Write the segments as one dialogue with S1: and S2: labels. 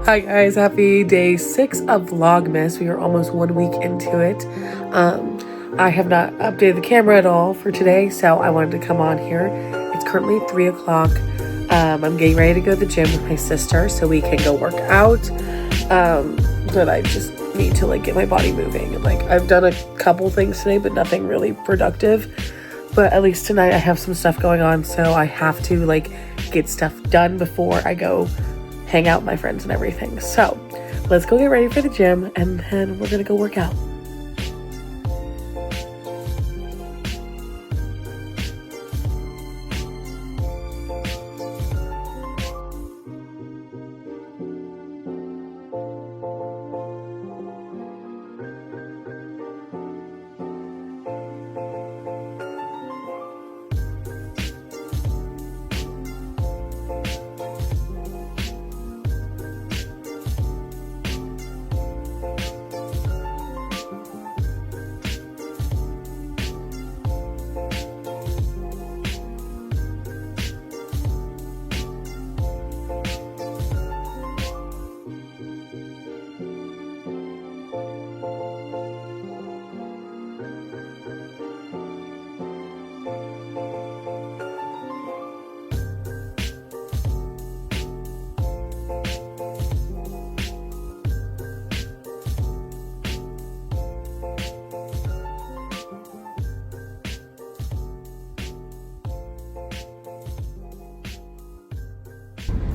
S1: Hi guys, happy day 6 of Vlogmas. We are almost 1 week into it. I have not updated the camera at all for today, so I wanted to come on here. It's currently 3 o'clock. I'm getting ready to go to the gym with my sister so we can go work out. But I just need to get my body moving. And I've done a couple things today, but nothing really productive. But at least tonight I have some stuff going on, so I have to get stuff done before I go hang out with my friends and everything. So let's go get ready for the gym and then we're gonna go work out.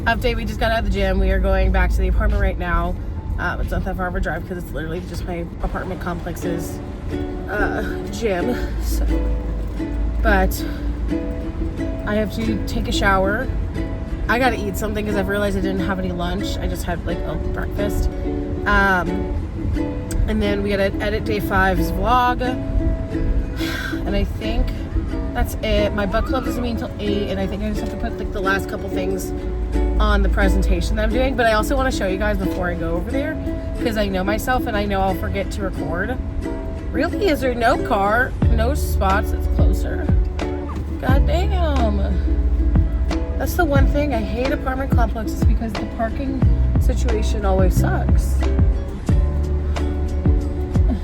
S1: Update, we just got out of the gym. We are going back to the apartment right now. It's not that far of a drive because it's literally just my apartment complex's gym. So, but I have to take a shower. I gotta eat something because I've realized I didn't have any lunch. I just had a breakfast. And then we gotta edit day 5's vlog. And I think that's it. My book club doesn't meet until 8, and I think I just have to put the last couple things on the presentation that I'm doing. But I also want to show you guys before I go over there, because I know myself and I know I'll forget to record. Really? Is there no spots that's closer? God damn. That's the one thing I hate apartment complexes, because the parking situation always sucks.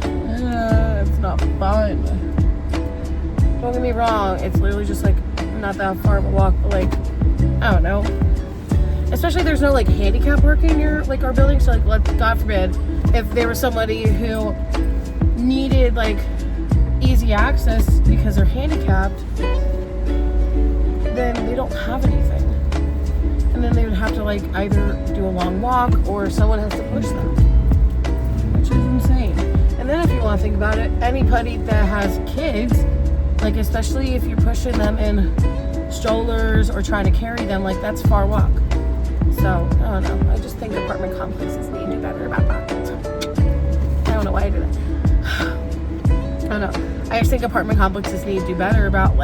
S1: It's not fun. Don't get me wrong, it's literally just not that far of a walk, but I don't know. Especially there's no handicap parking near our building, so God forbid if there was somebody who needed easy access because they're handicapped, then they don't have anything. And then they would have to either do a long walk or someone has to push them, which is insane. And then if you want to think about it, anybody that has kids, especially if you're pushing them in strollers or trying to carry them, that's far walk. So, I don't know. I just think apartment complexes need to do better about that. I don't know why I did it. I don't know. I just think apartment complexes need to do better about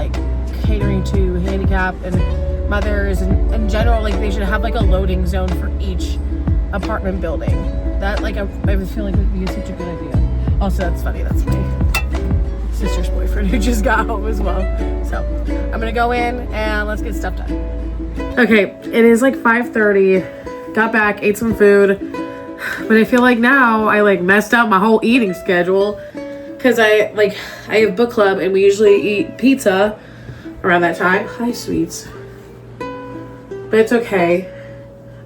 S1: catering to handicap and mothers, and in general, they should have a loading zone for each apartment building. That I feel would be such a good idea. Also, that's funny. That's my sister's boyfriend who just got home as well. So I'm gonna go in and let's get stuff done. Okay, it is 5:30. Got back, ate some food, but I feel now I messed up my whole eating schedule, because I have book club and we usually eat pizza around that time. Hi, sweets. But it's okay.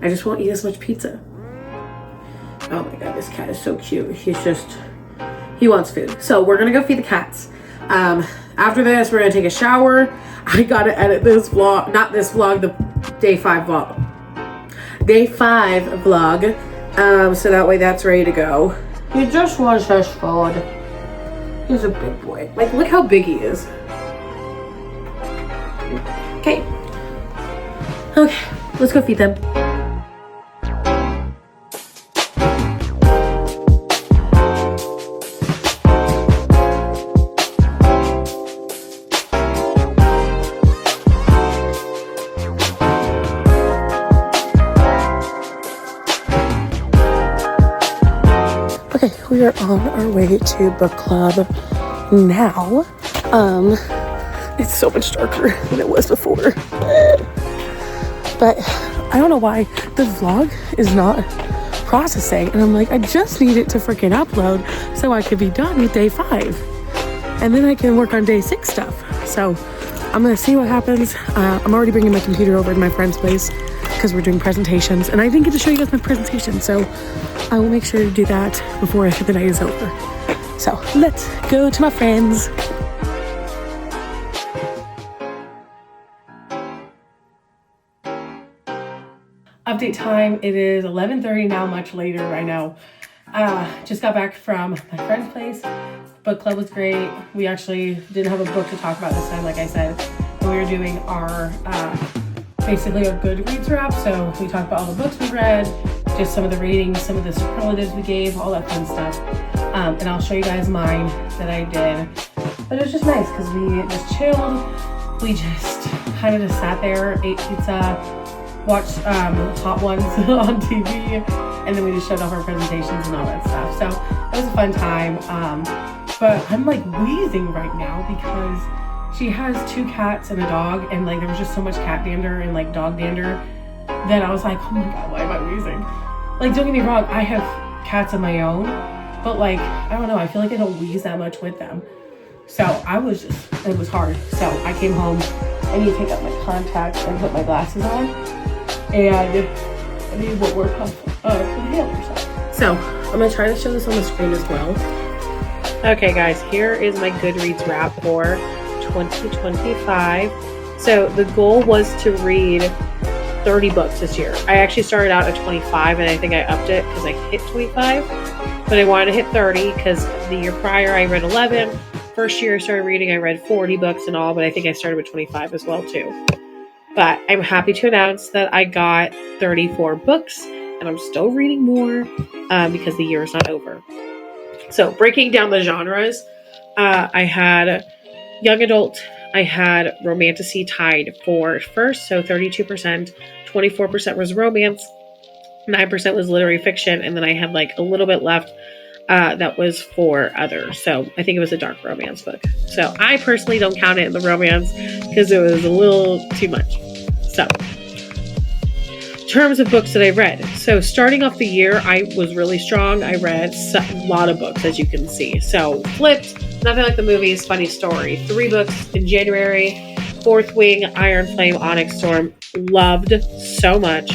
S1: I just won't eat as much pizza. Oh my god, this cat is so cute. He wants food. So we're gonna go feed the cats. After this, we're gonna take a shower. I gotta edit this vlog, not this vlog, the day 5 vlog. Day 5 vlog. So that way that's ready to go. He just wants his food. He's a big boy. Look how big he is. Okay. Okay, let's go feed them. Okay, we are on our way to book club now. It's so much darker than it was before. But I don't know why the vlog is not processing. And I'm like, I just need it to freaking upload so I could be done with day 5. And then I can work on day 6 stuff. So I'm gonna see what happens. I'm already bringing my computer over to my friend's place because we're doing presentations. And I didn't get to show you guys my presentation. So I will make sure to do that before the night is over. So let's go to my friends. Update time, it is 11:30 now, much later, I know. Just got back from my friend's place. Book club was great. We actually didn't have a book to talk about this time, like I said. And we were doing our, basically our GoodReads wrap. So we talked about all the books we read, just some of the ratings, some of the superlatives we gave, all that fun stuff. And I'll show you guys mine that I did. But it was just nice because we just chilled. We just kind of just sat there, ate pizza, watched Hot Ones on TV, and then we just showed off our presentations and all that stuff. So it was a fun time. But I'm like wheezing right now because she has 2 cats and a dog, and like there was just so much cat dander and like dog dander that I was like, oh my god, why am I wheezing? Like, don't get me wrong, I have cats of my own, but like, I don't know, I feel like I don't wheeze that much with them. So it was hard. So I came home, I need to take out my contacts and put my glasses on. And I need one more puff of inhaler. So I'm gonna try to show this on the screen as well. Okay guys, here is my GoodReads wrap for 2025. So the goal was to read 30 books this year. I actually started out at 25 and I think I upped it because I hit 25. But I wanted to hit 30 because the year prior I read 11. First year I started reading, I read 40 books in all, but I think I started with 25 as well too. But I'm happy to announce that I got 34 books and I'm still reading more because the year is not over. So breaking down the genres, I had young adult, I had romantasy tied for first, so 32%, 24% was romance, 9% was literary fiction, and then I had like a little bit left that was for others. So I think it was a dark romance book. So I personally don't count it in the romance because it was a little too much. So in terms of books that I read. So starting off the year, I was really strong. I read a lot of books, as you can see. So Flipped, Nothing Like the Movies, Funny Story. 3 books in January. Fourth Wing, Iron Flame, Onyx Storm. Loved so much.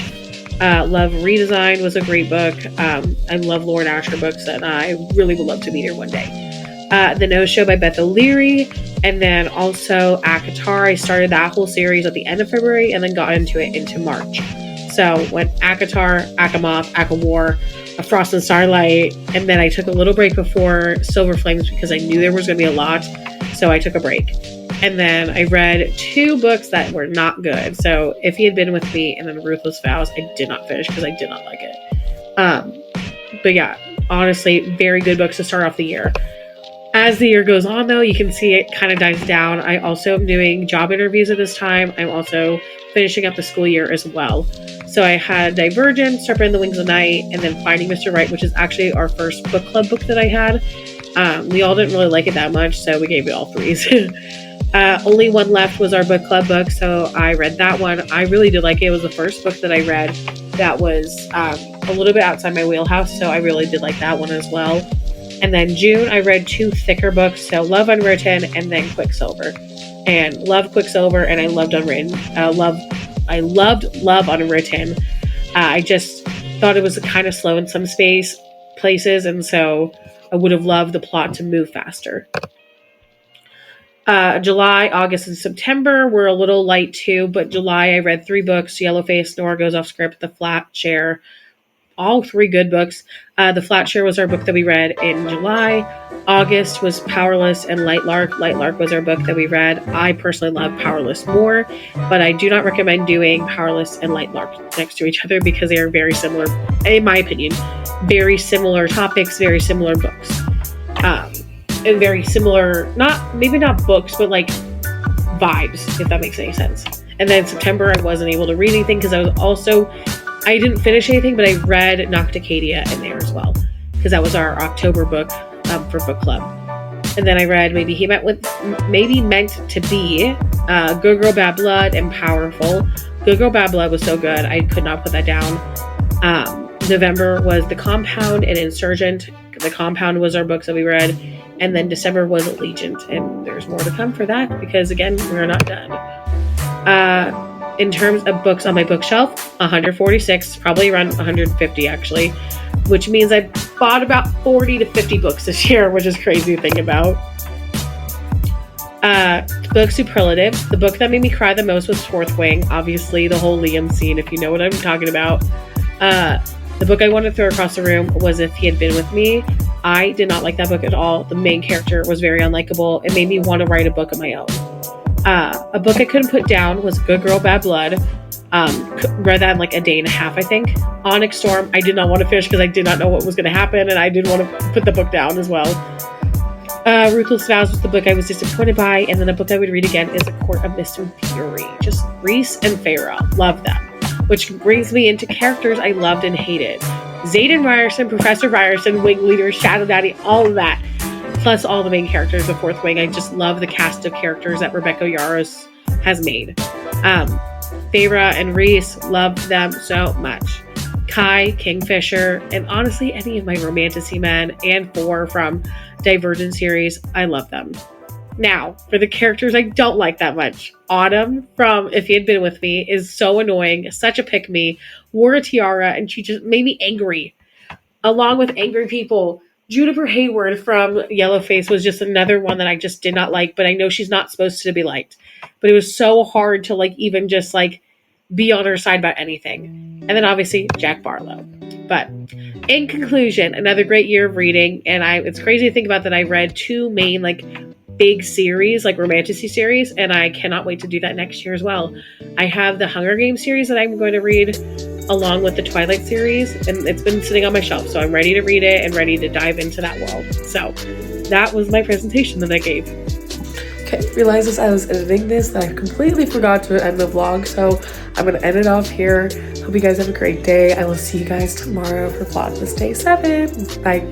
S1: Love Redesign was a great book. I love Lauren Asher books, and I really would love to meet her one day. The No Show by Beth O'Leary, and then also ACOTAR. I started that whole series at the end of February and then got into it into March. So went ACOTAR, ACOMOTH, ACOWAR, A Frost and Starlight, and then I took a little break before Silver Flames because I knew there was going to be a lot, so I took a break. And then I read 2 books that were not good. So If He Had Been With Me and then Ruthless Vows, I did not finish because I did not like it. But yeah, honestly, very good books to start off the year. As the year goes on, though, you can see it kind of dies down. I also am doing job interviews at this time. I'm also finishing up the school year as well. So I had Divergent, Serpent in the Wings of Night, and then Finding Mr. Right, which is actually our first book club book that I had. We all didn't really like it that much, so we gave it all 3s. Only one left was our book club book, so I read that one. I really did like it. It was the first book that I read that was a little bit outside my wheelhouse, so I really did like that one as well. And then June, I read 2 thicker books, so Love Unwritten and then Quicksilver. And loved Quicksilver, and I loved Unwritten. I loved Love Unwritten. I just thought it was kind of slow in some places, and so I would have loved the plot to move faster. July, August, and September were a little light too, but July I read 3 books: Yellowface, Nora Goes Off Script, The Flat Share, all 3 good books. The Flat Share was our book that we read in July. August was Powerless and Light Lark. Light Lark was our book that we read. I personally love Powerless more, but I do not recommend doing Powerless and Light Lark next to each other because they are very similar, in my opinion. Very similar topics, very similar books. And very similar, maybe not books, but like vibes, if that makes any sense. And then September, I wasn't able to read anything because I didn't finish anything, but I read Nocticadia in there as well because that was our October book for book club. And then I read Maybe Meant to Be, Good Girl Bad Blood, and Powerful. Good Girl Bad Blood was so good, I could not put that down. November was The Compound and Insurgent. The Compound was our books that we read. And then December was Allegiant. And there's more to come for that because, again, we're not done. In terms of books on my bookshelf, 146, probably around 150 actually, which means I bought about 40 to 50 books this year, which is crazy to think about. Book Superlative. The book that made me cry the most was Fourth Wing. Obviously, the whole Liam scene, if you know what I'm talking about. The book I wanted to throw across the room was If He Had Been With Me. I did not like that book at all. The main character was very unlikable. It made me want to write a book of my own. A book I couldn't put down was Good Girl Bad Blood. Read that in like a day and a half, I think. Onyx Storm, I did not want to finish because I did not know what was going to happen, and I didn't want to put the book down as well. Ruthless Vows was the book I was disappointed by, and then a book I would read again is A Court of Mist and Fury. Just Reese and Farah, love them. Which brings me into characters I loved and hated. Xaden Ryerson, Professor Ryerson, Wing Leader, Shadow Daddy, all of that. Plus all the main characters of Fourth Wing. I just love the cast of characters that Rebecca Yarros has made. Farah and Reese, loved them so much. Kai, Kingfisher, and honestly any of my Romantasy men and 4 from Divergent series, I love them. Now, for the characters I don't like that much. Autumn from If He Had Been With Me is so annoying, such a pick-me, wore a tiara, and she just made me angry. Along with angry people, Juniper Hayward from Yellowface was just another one that I just did not like, but I know she's not supposed to be liked. But it was so hard to even just be on her side about anything. And then obviously Jack Barlow. But in conclusion, another great year of reading, and it's crazy to think about that I read 2 main big series, Romantasy series, and I cannot wait to do that next year as well. I have the Hunger Games series that I'm going to read along with the Twilight series, and it's been sitting on my shelf, so I'm ready to read it and ready to dive into that world. So that was my presentation that I gave. Okay, realized as I was editing this that I completely forgot to end the vlog, so I'm going to end it off here. Hope you guys have a great day. I will see you guys tomorrow for Vlogmas Day 7. Bye.